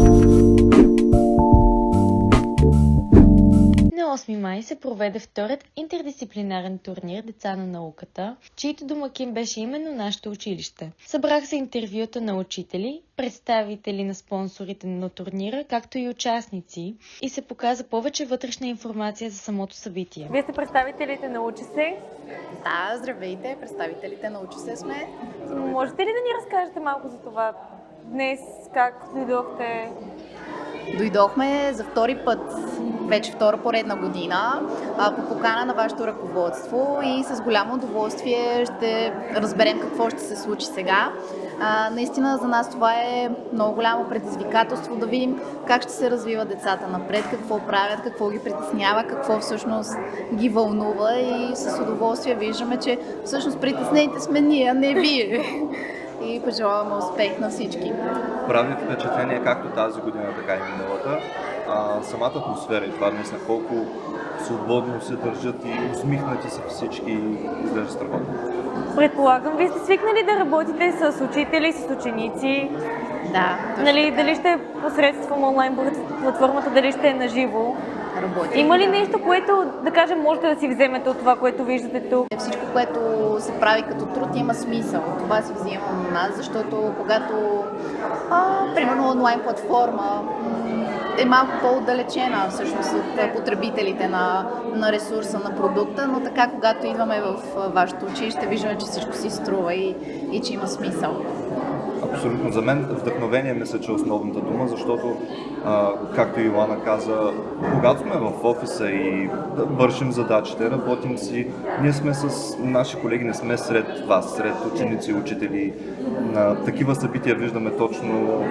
На 8 май се проведе вторият интердисциплинарен турнир "Деца на науката", чийто домакин беше именно нашето училище. Събраха се интервюта на учители, представители на спонсорите на турнира, както и участници, и се показа повече вътрешна информация за самото събитие. Вие сте представителите на УЧС? Да, здравейте, представителите на УЧС сме. Можете ли да ни разкажете малко за това? Днес как дойдохте? Дойдохме за втори път, вече втора поредна година, по покана на вашето ръководство и с голямо удоволствие ще разберем какво ще се случи сега. Наистина за нас това е много голямо предизвикателство да видим как ще се развиват децата напред, какво правят, какво ги притеснява, какво всъщност ги вълнува и с удоволствие виждаме, че всъщност притеснените сме ние, а не вие. И пожелаваме успех на всички. Прави впечатление както тази година, така и миналата. Самата атмосфера и това днес на колко свободно се държат и усмихнати са всички, изглежда страхотно. Предполагам, вие сте свикнали да работите с учители, с ученици. Да. Дали ще е посредством онлайн платформата, дали ще е наживо? Работим. Има ли нещо, което, да кажем, можете да си вземете от това, което виждате тук? Всичко, което се прави като труд, има смисъл. Това си взимам на нас, защото когато, примерно, онлайн платформа е малко по-отдалечена всъщност от потребителите на ресурса, на продукта, но така, когато идваме в вашето училище, виждаме, че всичко си струва и че има смисъл. Абсолютно. За мен вдъхновение мисля, че е основната дума, защото, както и Илана каза, когато сме в офиса и вършим задачите, работим си, ние сме с наши колеги, не сме сред вас, сред ученици и учители. На такива събития виждаме точно,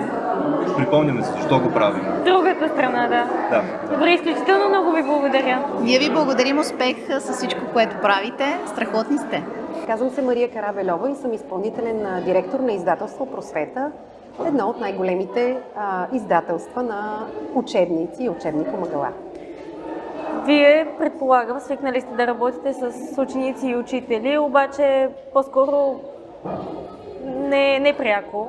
припомняме си защо го правим. Другата страна, да. Добре, изключително много ви благодаря. Ние ви благодарим, успех с всичко, което правите. Страхотни сте. Казвам се Мария Карабельова и съм изпълнителен директор на издателство "Просвета", едно от най-големите издателства на учебници и учебни помагала. Вие, предполагам, свикнали сте да работите с ученици и учители, обаче по-скоро не пряко.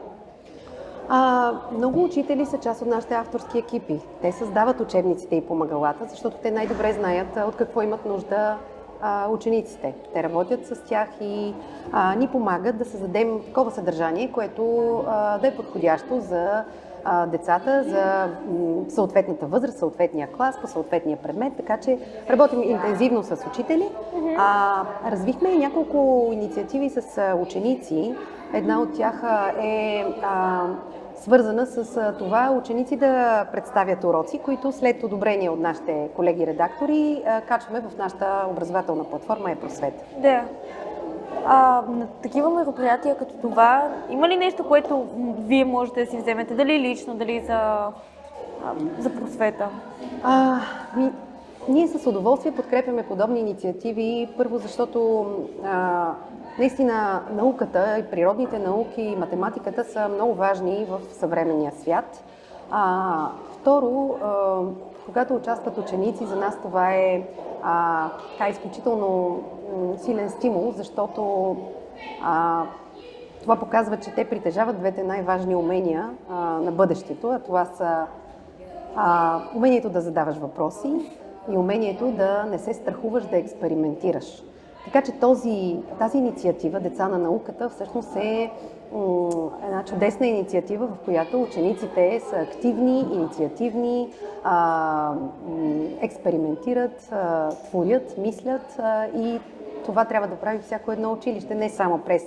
Много учители са част от нашите авторски екипи. Те създават учебниците и помагалата, защото те най-добре знаят от какво имат нужда учениците. Те работят с тях и ни помагат да създадем такова съдържание, което да е подходящо за децата, за съответната възраст, съответния клас, по съответния предмет, така че работим интензивно с учители. Развихме и няколко инициативи с ученици. Една от тях е свързана с това ученици да представят уроци, които след одобрение от нашите колеги-редактори качваме в нашата образователна платформа "Просвета". Да. На такива мероприятия като това, има ли нещо, което вие можете да си вземете? Дали лично, дали за Просвета? Ние с удоволствие подкрепяме подобни инициативи. Първо, защото наистина науката и природните науки и математиката са много важни в съвременния свят. Второ, когато участват ученици, за нас това е изключително силен стимул, защото това показва, че те притежават двете най-важни умения на бъдещето, а това са умението да задаваш въпроси и умението да не се страхуваш да експериментираш. Така че тази инициатива "Деца на науката" всъщност е една чудесна инициатива, в която учениците са активни, инициативни, експериментират, творят, мислят и това трябва да прави всяко едно училище, не само през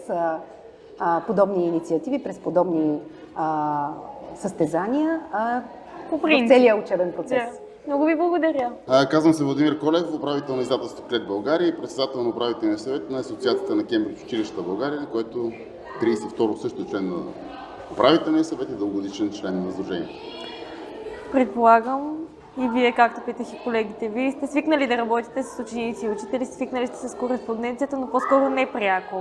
подобни инициативи, през подобни състезания, а в целия учебен процес. Много ви благодаря. Казвам се Владимир Колев, управител на издателство "Клет България" и председател на управителния съвет на Асоциацията на Кембридж училища в България, който 32-ро също член на управителния съвет и дългогодишен член на сдружението. Предполагам, и вие, както питах и колегите ви, сте свикнали да работите с ученици и учители, свикнали сте с кореспонденцията, но по-скоро не пряко.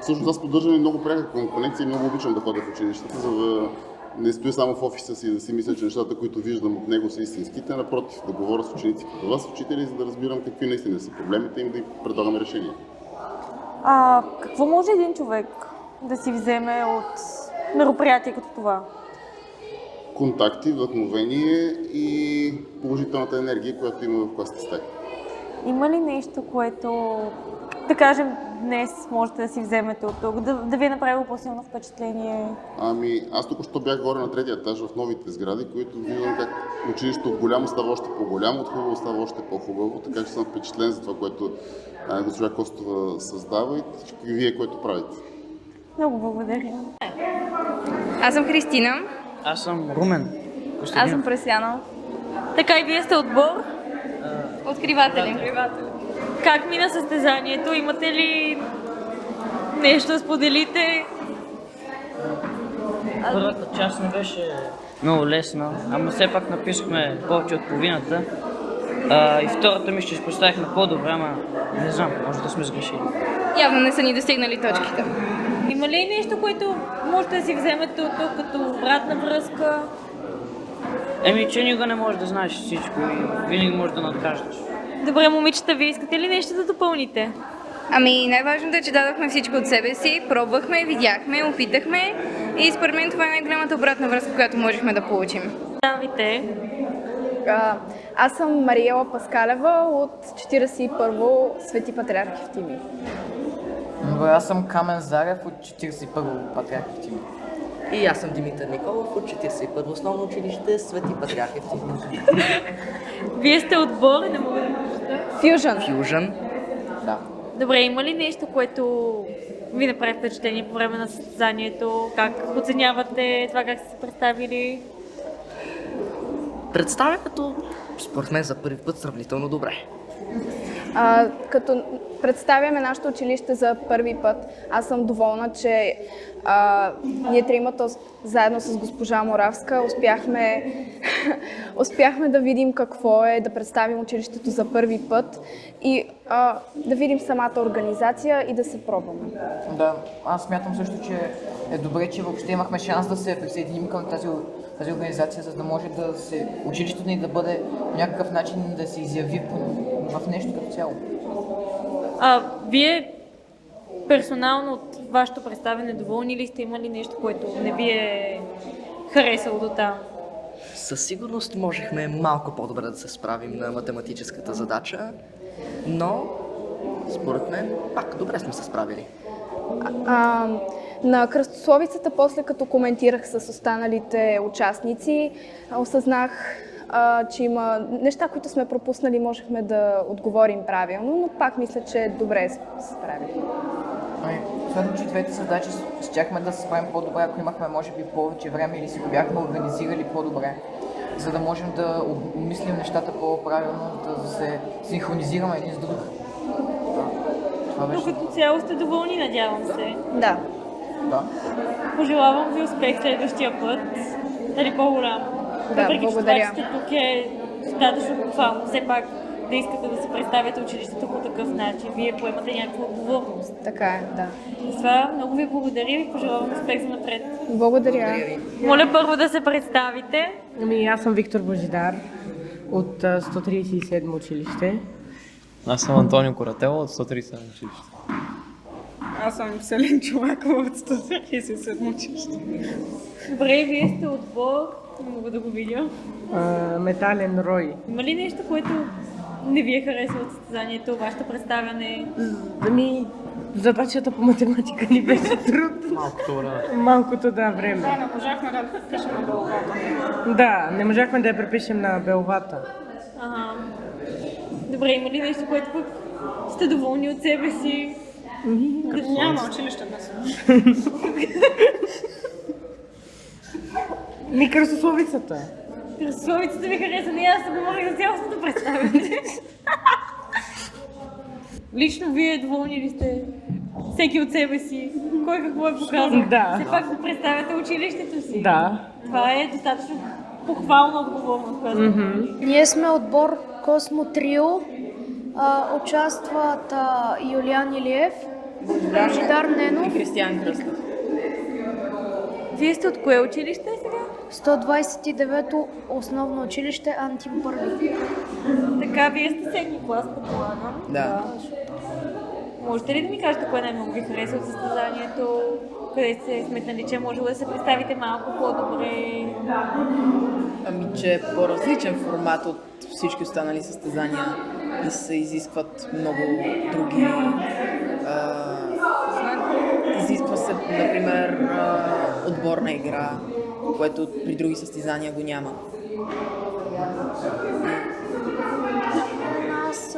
Всъщност аз поддържам и много пряка конкуренция и много обичам да ходя в училищата, за да не стоя само в офиса си и да си мисля, че нещата, които виждам от него, са истинските. Напротив, да говоря с ученици като вас, учители, за да разбирам какви наистина са проблемите им, да им предлагаме решения. Какво може един човек да си вземе от мероприятие като това? контакти, вдъхновение и положителната енергия, която има в класната стая. Има ли нещо, което, да кажем, днес можете да си вземете от тук, да ви е направило по-силно впечатление? Ами, аз тук бях горе на третия етаж в новите сгради, които виждам как училището от голямо става още по-голямо, от хубаво става още по-хубаво, така че съм впечатлен за това, което госпожа Костова създава и всички вие, което правите. Много благодаря. Аз съм Христина. Аз съм Румен Костадинов. Аз съм Пресяна. Така и вие сте отбор. Откриватели. Как мина състезанието? Имате ли нещо да споделите? Първата част не беше много лесна, ама все пак написахме повече от половината. И втората ми ще поставихме по-добре, ама не знам, може да сме сгрешили. Явно не са ни достигнали точките. Има ли нещо, което можете да си вземете от тук като обратна връзка? Че никога не можеш да знаеш всичко и винаги можеш да надграждаш. Добре, момичета, вие искате ли нещо да допълните? Ами най-важното е, че дадохме всичко от себе си, пробвахме, видяхме, опитахме и според мен това е най-голямата обратна връзка, която можехме да получим. Ставите. Аз съм Мариела Паскалева от 41-во Свети Патриарх Евтимий. Добре, аз съм Камен Зарев от 41-во Патриарх Евтимий. И аз съм Димитър Николов от 41-во основно училище Свети Патриарх Евтимий. Вие сте отбор, не мога да Фюжън. Фюжън. Да. Добре, има ли нещо, което ви направи впечатление по време на състезанието? Как оценявате това, как сте се представили? Представянето, според мен за първи път сравнително добре. Като представяме нашето училище за първи път, аз съм доволна, че ние тримата заедно с госпожа Моравска успяхме да видим какво е да представим училището за първи път и да видим самата организация и да се пробваме. Да, аз смятам също, че е добре, че въобще имахме шанс да се присъединим към тази организация, за да може да се училището ни да бъде по някакъв начин да се изяви в нещо като цяло. Вие персонално от вашето представяне доволни ли сте? Има ли нещо, което не ви е харесало до там? Със сигурност можехме малко по-добре да се справим на математическата задача, но според мен пак добре сме се справили. На кръстословицата, после като коментирах с останалите участници, осъзнах, че има неща, които сме пропуснали, можехме да отговорим правилно, но пак мисля, че добре се справили. Смятам, че двете задачи щяхме да се справим по-добре, ако имахме може би повече време или си го бяхме организирали по-добре, за да можем да обмислим нещата по-правилно, да се синхронизираме един с друг. Но като цяло сте доволни, надявам се. Да. Пожелавам ви успех следващия път. Дали по-голям. Въпреки, благодаря. че това, че сте тук е достатъчно буквално. Все пак да искате да се представяте училището по такъв начин. Вие поемате някаква отговорност. Така е, да. За това много ви благодаря и пожелавам успех за напред. Благодаря. Моля първо да се представите. Аз съм Виктор Божидар от 137 училище. Аз съм Антонио Коратело от 137 училище. Аз съм Селин Чулакова от 137 училище. Добре, вие сте отбор. Не мога да го видя. Метален рой. Има ли нещо, което не ви е харесало от състезанието, вашето представяне? Задачата по математика ни беше трудно. Малкото време. Да, не можахме да препишем на беловата. Да, не можахме да я препишем на беловата. Добре, има ли нещо, което пък сте доволни от себе си? Няма училище днес. Кръстословицата. Кръстословицата ви хареса, не аз се говорих за цялостното представяне. Лично вие доволни ли сте? Всеки от себе си? Кой какво е показал? Да. Все пак да представяте училището си? Да. Това е достатъчно похвална отговорност, която Ние сме отбор Космо Трио. Участват Юлиан Илиев, Божидар Ненов и Християн Кръстев. Вие сте от кое училище сега? 129-то основно училище Антим първи. Така, вие сте седми клас, предполагам. Да. Можете ли да ми кажете кое най-много ви хареса от състезанието? къде сте сметнали, че може да се представите малко по-добре? Ами, че е по-различен формат от всички останали състезания и се изискват много други. Изисква се, например, отборна игра, което при други състезания го няма. Аз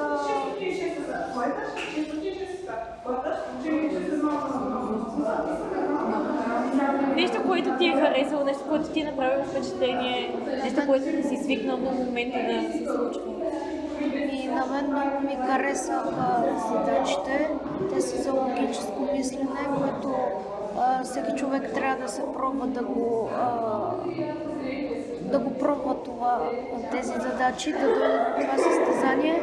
Нещо, което ти е харесало, нещо, което ти е направило впечатление, нещо, което не си свикнал до момента да се случва. и на мен много ми харесаха задачите. Те са за логическо мислене, което всеки човек трябва да се пробва да го пробва тези задачи, да дойде до това състезание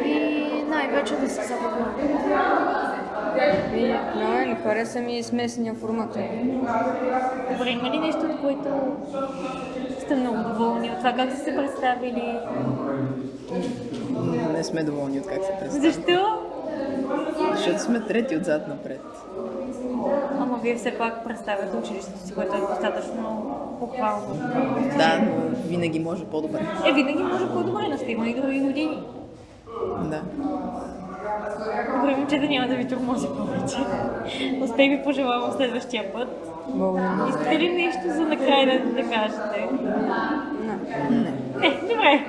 и най-вече да се забавлява. На мен хареса ми смесения формат. Добре, има ли нещо, от което сте много доволни от това, как сте се представили? Не сме доволни от как се представя. Защо? Защото сме трети отзад напред. Ама вие все пак представяте училището си, което е достатъчно похвално. Да, но винаги може по-добре. Винаги може по-добре, но сте имали други години. Да. Добре, момчета, няма да ви тормози повече. Успех ви пожелавам следващия път. Благодаря. Искате ли нещо за накрая да кажете? Не, добре.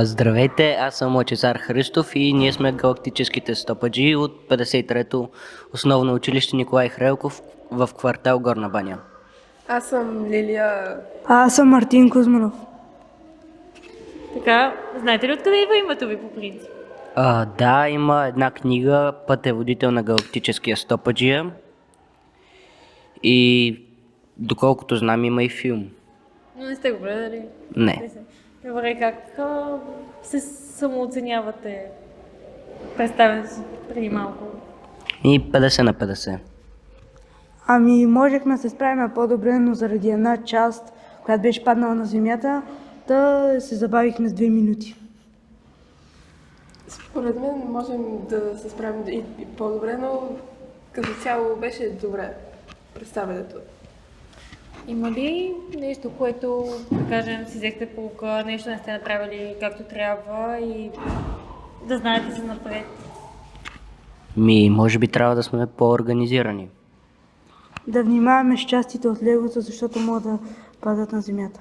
Здравейте, аз съм Лъчезар Христов и ние сме галактическите стопаджи от 53-то основно училище Николай Хрелков в квартал Горна баня. Аз съм Лилия. Аз съм Мартин Кузманов. Така, знаете ли откъде идва името ви по принцип? Да, има една книга "Пътеводител на галактическия стопаджия" и доколкото знам има и филм. Но не сте го гледали? Не. Добре, как се самооценявате представянето си преди малко? И 50 на 50. Ами, можехме да се справим по-добре, но заради една част, която беше паднала на земята, да се забавихме с 2 минути. Според мен можем да се справим и по-добре, но като цяло беше добре представянето. Има ли нещо, което, да кажем, си взехте поука, нещо не сте направили както трябва и да знаете за напред? Може би трябва да сме по-организирани. Да внимаваме с частите от легото, защото могат да падат на земята.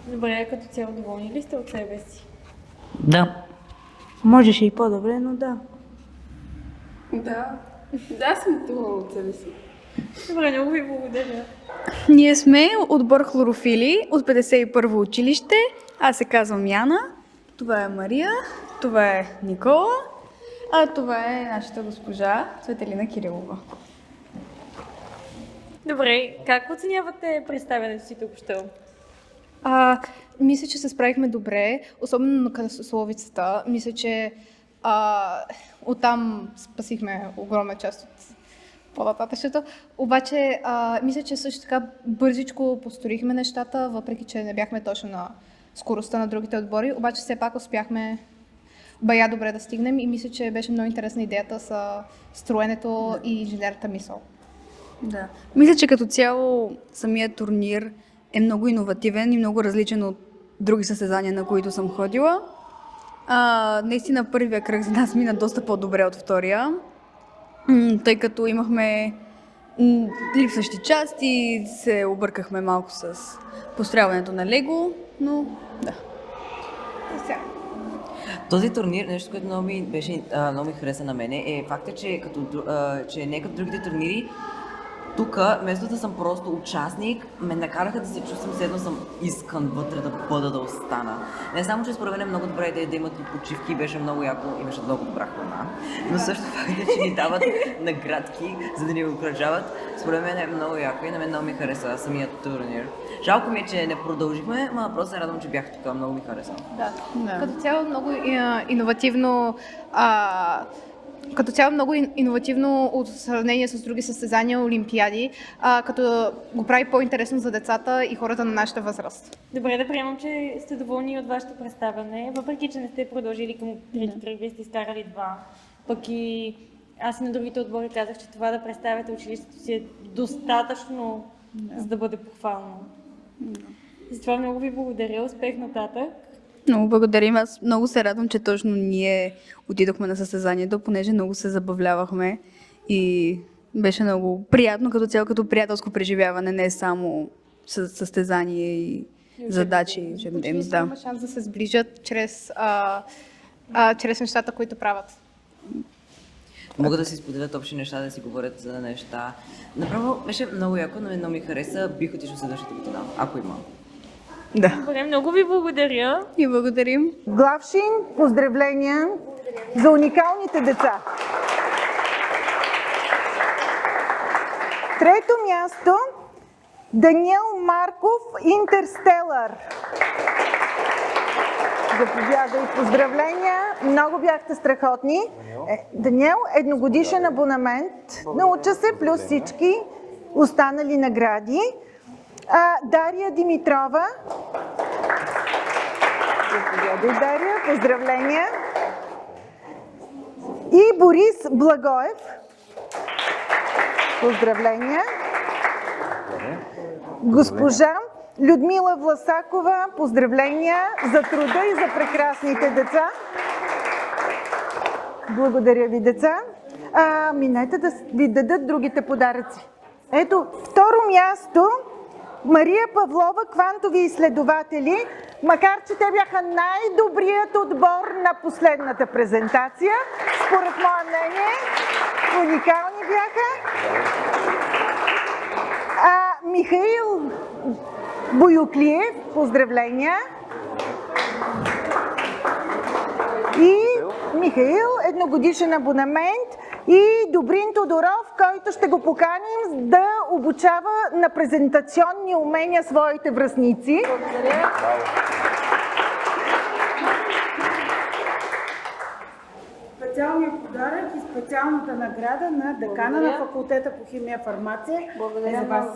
Добре, като цяло доволни ли сте от себе си? Да. Можеше и по-добре, но да. Да, съм доволна от себе си. Добре, много ви благодаря. Ние сме отбор хлорофили от 51-во училище. Аз се казвам Яна, това е Мария, това е Никола, а това е нашата госпожа Цветелина Кирилова. Добре, как оценявате представянето си току-що? Мисля, че се справихме добре, особено на късословицата. Мисля, че оттам спасихме огромна част от по-нататъчното. Обаче, мисля, че също така бързичко построихме нещата, въпреки че не бяхме точно на скоростта на другите отбори. Обаче все пак успяхме бая добре да стигнем и мисля, че беше много интересна идеята с строенето и инженерната мисъл. Да. Мисля, че като цяло самият турнир е много иновативен и много различен от други състезания, на които съм ходила. Наистина първия кръг за нас мина доста по-добре от втория, тъй като имахме липсващи части, се объркахме малко с построяването на Лего, но да. Този турнир, нещо, което много ми хареса на мене, е факта, че не като другите турнири, тук, вместо да съм просто участник, ме накараха да се чувствам, следно съм искан вътре да остана. Не само, че според мен е много добра идея да имат и почивки, беше много яко, имаше много добра храна, но също факта, че ни дават наградки, за да ни окръжават, според мен е много яко и на мен много ми хареса самият турнир. Жалко ми е, че не продължихме, но просто се радвам, че бях тук, много ми хареса. Да. Като цяло много иновативно. Като цяло много иновативно от сравнение с други състезания, олимпиади, като го прави по-интересно за децата и хората на нашата възраст. Добре, да приемам, че сте доволни от вашето представяне, въпреки че не сте продължили към трети кръг, вие сте изкарали 2. Пък и аз и на другите отбори казах, че това да представяте училището си е достатъчно, за да бъде похвално. Затова много ви благодаря, успех нататък. Много благодарим. Аз много се радвам, че точно ние отидохме на състезанието, понеже много се забавлявахме и беше много приятно като цяло, като приятелско преживяване, не само състезание и задачи. Учениците Да. има шанс да се сближат чрез нещата, които правят. Могат да си споделят общи неща, да си говорят за неща. Направо беше много яко, но едно ми хареса. Бих отишъл следващата година, ако има. Да. Добре, много ви благодаря. И благодарим. Главшин, поздравления за уникалните деца. Трето място, Даниел Марков, Интерстелър. Заповядай, поздравления. Много бяхте страхотни. Даниел, едногодишен абонамент. Науча се, плюс всички останали награди. Дария Димитрова. Заповядай, Дария. Поздравления. И Борис Благоев. Поздравления. Госпожа Людмила Власакова, поздравления за труда и за прекрасните деца. Благодаря ви, деца. Минете да ви дадат другите подаръци. Ето, второ място, Мария Павлова, квантови изследователи, макар че те бяха най-добрият отбор на последната презентация, според мое мнение, уникални бяха. Михаил Боюклиев, поздравления. И Михаил, едногодишен абонамент. И Добрин Тодоров, който ще го поканим да обучава на презентационни умения своите връстници. Благодаря. Специалният подарък и специалната награда на декана на факултета по химия и фармация е за вас.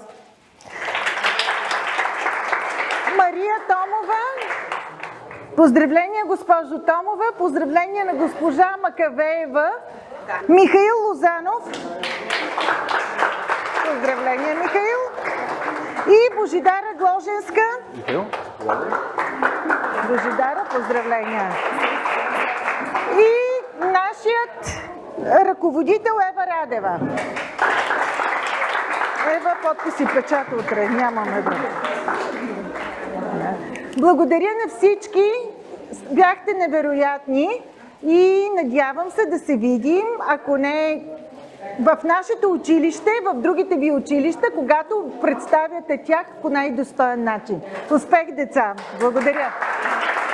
Мария Томова. Поздравления, госпожо Томова. Поздравления на госпожа Макавеева. Михаил Лозанов. Поздравления, Михаил. И Божидара Гложенска. Божидара, поздравления. И нашият ръководител Ева Радева. Ева, подпис и печат утре. Нямаме да. Благодаря на всички. Бяхте невероятни и надявам се да се видим, ако не в нашето училище, в другите ви училища, когато представяте тях по най-достоен начин. Успех, деца! Благодаря!